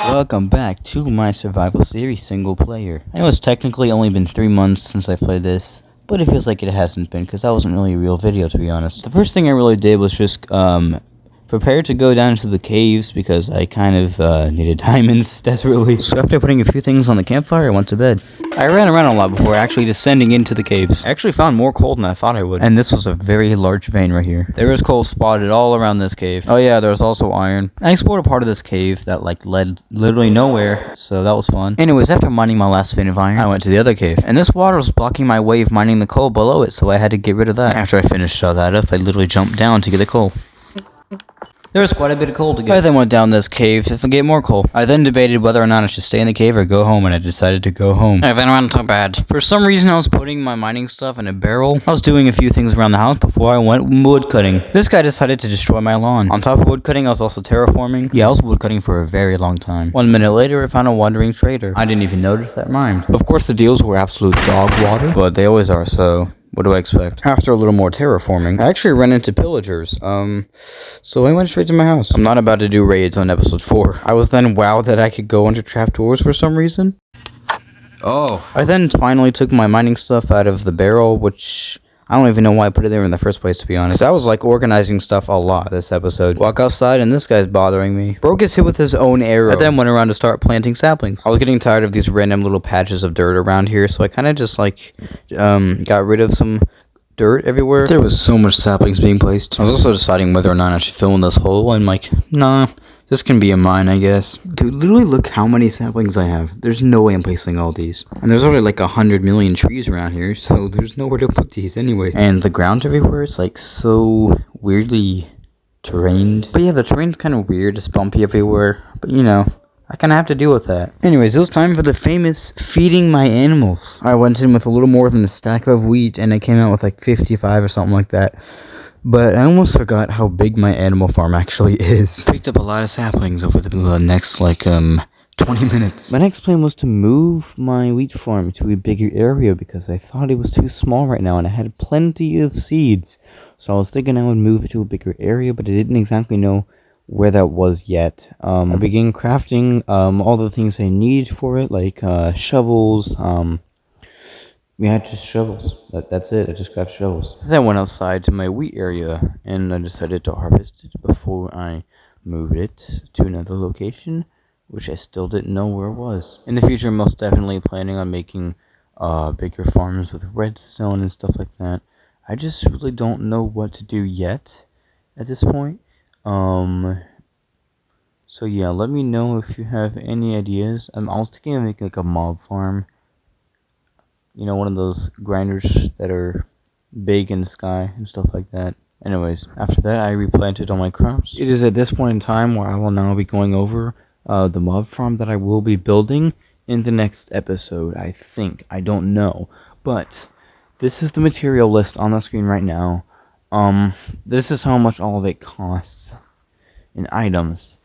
Welcome back to my survival series single player. I know it's technically only been 3 months since I played this, but it feels like it hasn't been because that wasn't really a real video, to be honest. The first thing I really did was just prepared to go down into the caves because I kind of needed diamonds desperately. So after putting a few things on the campfire, I went to bed. I ran around a lot before actually descending into the caves. I actually found more coal than I thought I would. And this was a very large vein right here. There was coal spotted all around this cave. Oh yeah, there was also iron. I explored a part of this cave that led literally nowhere, so that was fun. Anyways, after mining my last vein of iron, I went to the other cave. And this water was blocking my way of mining the coal below it, so I had to get rid of that. After I finished all that up, I literally jumped down to get the coal. There was quite a bit of coal to get. I then went down this cave to get more coal. I then debated whether or not I should stay in the cave or go home, and I decided to go home. I then went to bed. For some reason, I was putting my mining stuff in a barrel. I was doing a few things around the house before I went woodcutting. This guy decided to destroy my lawn. On top of woodcutting, I was also terraforming. Yeah, I was woodcutting for a very long time. 1 minute later, I found a wandering trader. I didn't even notice that rhymed. Of course, the deals were absolute dog water, but they always are, so what do I expect? After a little more terraforming, I actually ran into pillagers, so I went straight to my house. I'm not about to do raids on episode 4. I was then wowed that I could go under trapdoors for some reason. Oh. I then finally took my mining stuff out of the barrel, which I don't even know why I put it there in the first place, to be honest. I was like organizing stuff a lot this episode. Walk outside and this guy's bothering me. Bro gets hit with his own arrow. I then went around to start planting saplings. I was getting tired of these random little patches of dirt around here, so I kind of just got rid of some dirt everywhere. There was so much saplings being placed. I was also deciding whether or not I should fill in this hole, and like, nah. This can be a mine, I guess. Dude, literally look how many saplings I have. There's no way I'm placing all these. And there's already like 100 million trees around here, so there's nowhere to put these anyway. And the ground everywhere is like so weirdly terrained. But yeah, the terrain's kind of weird. It's bumpy everywhere. But you know, I kind of have to deal with that. Anyways, it was time for the famous feeding my animals. I went in with a little more than a stack of wheat, and I came out with like 55 or something like that. But I almost forgot how big my animal farm actually is. Picked up a lot of saplings over the next, 20 minutes. My next plan was to move my wheat farm to a bigger area because I thought it was too small right now and I had plenty of seeds. So I was thinking I would move it to a bigger area, but I didn't exactly know where that was yet. I began crafting all the things I need for it, like shovels, yeah, just shovels. That's it. I just grabbed shovels. Then I went outside to my wheat area, and I decided to harvest it before I moved it to another location, which I still didn't know where it was. In the future, I'm most definitely planning on making bigger farms with redstone and stuff like that. I just really don't know what to do yet at this point. So yeah, let me know if you have any ideas. I was thinking of making like a mob farm. You know, one of those grinders that are big in the sky and stuff like that. Anyways, after that, I replanted all my crops. It is at this point in time where I will now be going over the mob farm that I will be building in the next episode, I think. I don't know. But this is the material list on the screen right now. This is how much all of it costs in items.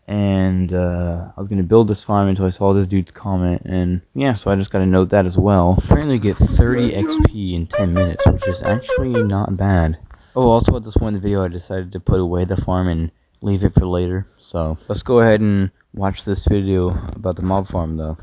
And I was going to build this farm until I saw this dude's comment, and yeah, so I just got to note that as well. Apparently get 30 XP in 10 minutes, which is actually not bad. Oh, also at this point in the video, I decided to put away the farm and leave it for later. So let's go ahead and watch this video about the mob farm though.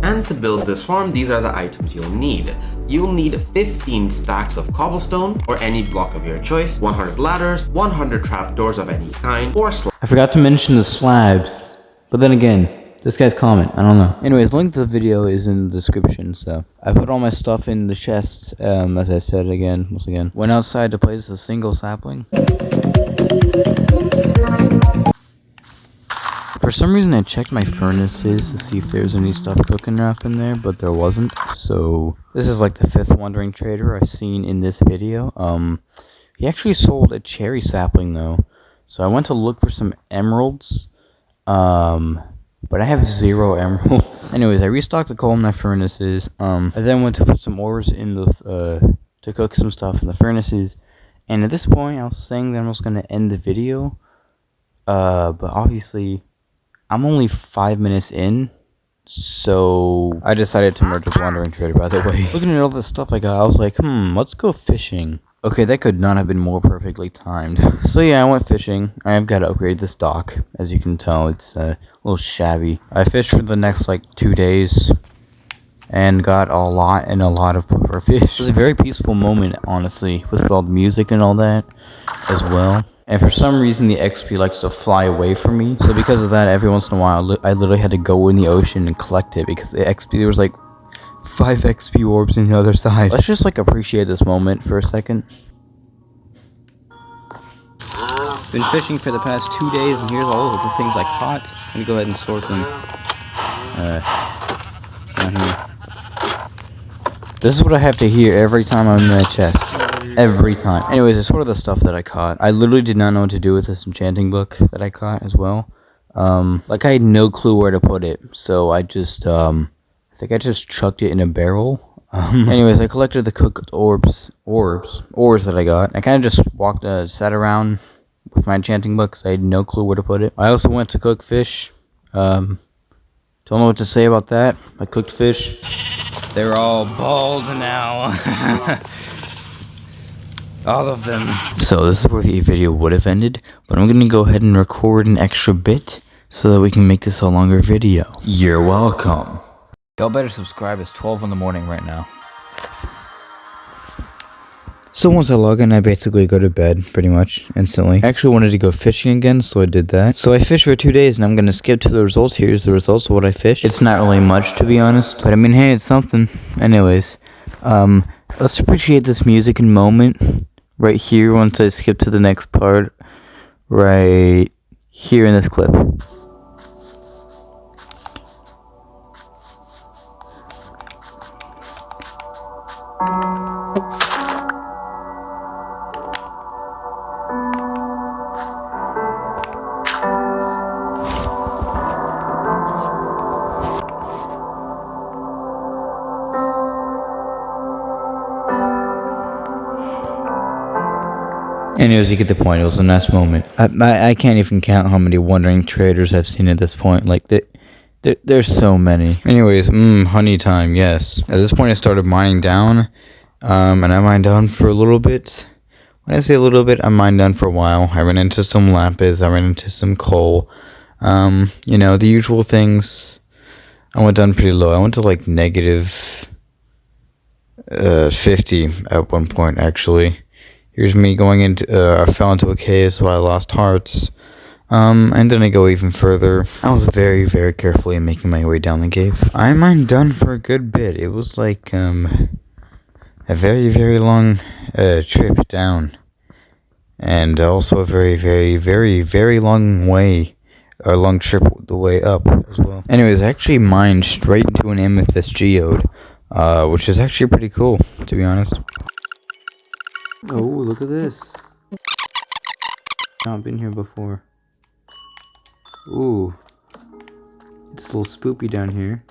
And to build this farm, these are the items you'll need. You'll need 15 stacks of cobblestone, or any block of your choice, 100 ladders, 100 trapdoors of any kind, or I forgot to mention the slabs, but then again, this guy's comment, I don't know. Anyways, link to the video is in the description, so. I put all my stuff in the chests, as I said once again. Went outside to place a single sapling. For some reason, I checked my furnaces to see if there's any stuff cooking up in there, but there wasn't. So this is like the 5th wandering trader I've seen in this video. He actually sold a cherry sapling though, so I went to look for some emeralds. But I have 0 emeralds. Anyways, I restocked the coal in my furnaces. I then went to put some ores in the to cook some stuff in the furnaces. And at this point, I was saying that I was gonna end the video. But obviously, I'm only 5 minutes in, so I decided to merge with Wandering Trader, by the way. Looking at all the stuff I got, I was like, let's go fishing. Okay, that could not have been more perfectly timed. So yeah, I went fishing. I have got to upgrade this dock. As you can tell, it's a little shabby. I fished for the next, like, 2 days. And got a lot of puffer fish. It was a very peaceful moment, honestly, with all the music and all that, as well. And for some reason, the XP likes to fly away from me. So because of that, every once in a while, I literally had to go in the ocean and collect it. Because the XP, there was like 5 XP orbs on the other side. Let's just like appreciate this moment for a second. Been fishing for the past 2 days, and here's all of the things I caught. Let me go ahead and sort them. Down here. This is what I have to hear every time I'm in my chest. Every time. Anyways, it's sort of the stuff that I caught. I literally did not know what to do with this enchanting book that I caught as well. Like I had no clue where to put it, so I just, I think I just chucked it in a barrel. Anyways, I collected the cooked ores that I got. I kind of just sat around with my enchanting book because I had no clue where to put it. I also went to cook fish. Don't know what to say about that. I cooked fish. They're all bald now. All of them. So this is where the video would have ended, but I'm gonna go ahead and record an extra bit so that we can make this a longer video. You're welcome. Y'all better subscribe. It's 12 in the morning right now. So once I log in, I basically go to bed, pretty much, instantly. I actually wanted to go fishing again, so I did that. So I fished for 2 days, and I'm gonna skip to the results. Here's the results of what I fished. It's not really much, to be honest, but I mean, hey, it's something. Anyways, let's appreciate this music and moment right here once I skip to the next part, right here in this clip. Anyways, you get the point. It was a nice moment. I can't even count how many wandering traders I've seen at this point. Like, there's so many. Anyways, honey time, yes. At this point, I started mining down. And I mined down for a little bit. When I say a little bit, I mined down for a while. I ran into some lapis. I ran into some coal. You know, the usual things. I went down pretty low. I went to, like, negative 50 at one point, actually. Here's me going into, I fell into a cave, so I lost hearts. And then I go even further. I was very, very carefully making my way down the cave. I mined down for a good bit. It was like, a very, very long, trip down. And also a very, very, very, very long trip the way up as well. Anyways, I actually mined straight into an amethyst geode, which is actually pretty cool, to be honest. Oh, look at this. Not been here before. Ooh. It's a little spoopy down here.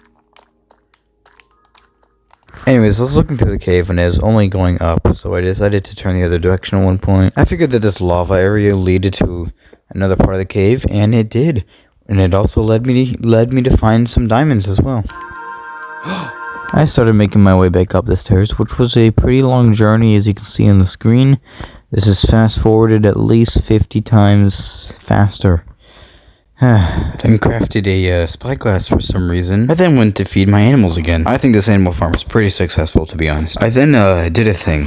Anyways, I was looking through the cave and it was only going up, so I decided to turn the other direction at one point. I figured that this lava area led to another part of the cave, and it did. And it also led me to find some diamonds as well. I started making my way back up the stairs, which was a pretty long journey, as you can see on the screen. This is fast forwarded at least 50 times faster. I then crafted a spyglass for some reason. I then went to feed my animals again. I think this animal farm is pretty successful, to be honest. I then did a thing.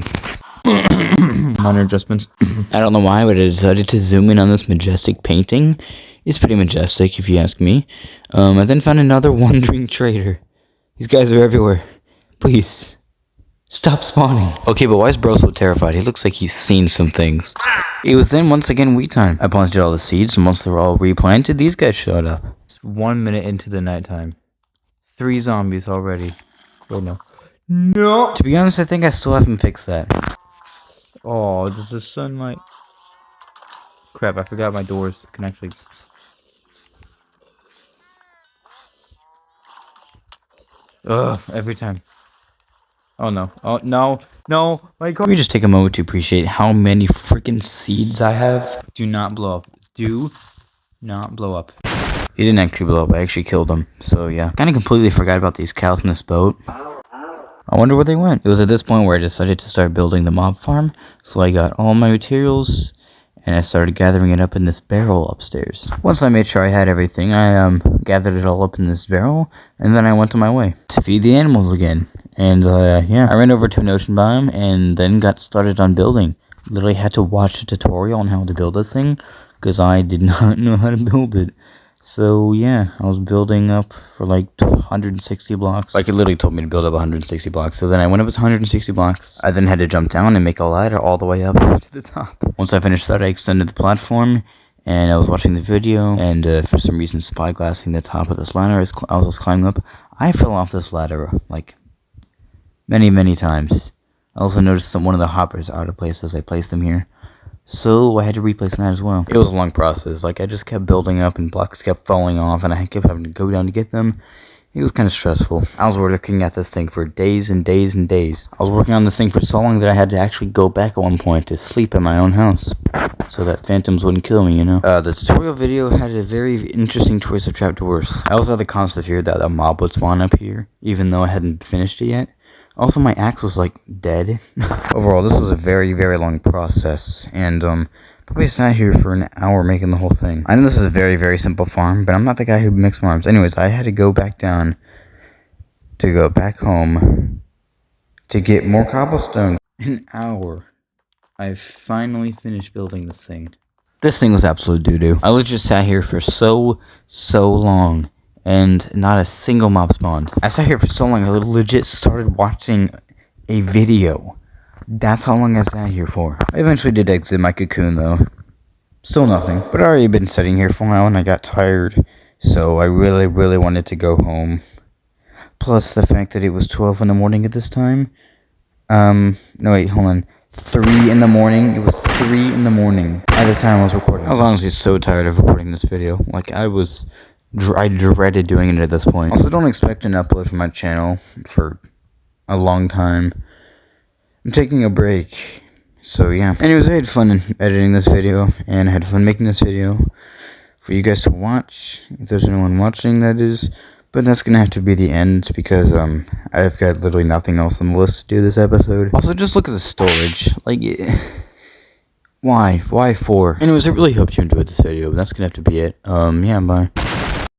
Minor adjustments. I don't know why, but I decided to zoom in on this majestic painting. It's pretty majestic, if you ask me. I then found another wandering trader. These guys are everywhere. Please, stop spawning. Okay, but why is bro so terrified? He looks like he's seen some things. It was then once again wheat time. I planted all the seeds, and once they were all replanted, these guys showed up. It's 1 minute into the nighttime. 3 zombies already. Wait, no. No! To be honest, I think I still haven't fixed that. Oh, does the sunlight... Crap, I forgot my doors can actually... Ugh, every time. Oh no. Oh no. No. My God. Let me just take a moment to appreciate how many freaking seeds I have. Do not blow up. Do not blow up. He didn't actually blow up. I actually killed him. So yeah. Kind of completely forgot about these cows in this boat. I wonder where they went. It was at this point where I decided to start building the mob farm. So I got all my materials and I started gathering it up in this barrel upstairs. Once I made sure I had everything, I gathered it all up in this barrel, and then I went on my way to feed the animals again. And yeah, I ran over to an ocean biome and then got started on building. Literally had to watch a tutorial on how to build this thing, because I did not know how to build it. So yeah, I was building up for like 160 blocks. Like it literally told me to build up 160 blocks. So then I went up to 160 blocks. I then had to jump down and make a ladder all the way up to the top. Once I finished that, I extended the platform and I was watching the video. And for some reason, spyglassing the top of this ladder as I was climbing up, I fell off this ladder like many times. I also noticed that one of the hoppers out of place as I placed them here. So I had to replace that as well. It was a long process. Like I just kept building up and blocks kept falling off and I kept having to go down to get them. It was kind of stressful. I was working at this thing for days and days and days. I was working on this thing for so long that I had to actually go back at one point to sleep in my own house, so that phantoms wouldn't kill me, you know? The tutorial video had a very interesting choice of trapdoors. I also had the constant fear that a mob would spawn up here, even though I hadn't finished it yet. Also, my axe was, like, dead. Overall, this was a very long process, and, probably sat here for an hour making the whole thing. I know this is a very simple farm, but I'm not the guy who makes farms. Anyways, I had to go back down to go back home to get more cobblestone. An hour. I finally finished building this thing. This thing was absolute doo-doo. I legit sat here for so long, and not a single mob spawned. I sat here for so long, I legit started watching a video. That's how long I sat here for. I eventually did exit my cocoon, though. Still nothing. But I already been sitting here for a while, and I got tired. So I really wanted to go home. Plus, the fact that it was 12 in the morning at this time. No, wait, hold on. 3 in the morning. It was 3 in the morning at the time I was recording. I was honestly so tired of recording this video. Like, I dreaded doing it at this point. Also, don't expect an upload from my channel for a long time. I'm taking a break. So, yeah. Anyways, I had fun editing this video, and I had fun making this video for you guys to watch. If there's anyone watching, that is. But that's gonna have to be the end, because, I've got literally nothing else on the list to do this episode. Also, just look at the storage. Like, why? Why 4? Anyways, I really hope you enjoyed this video, but that's gonna have to be it. Yeah, bye.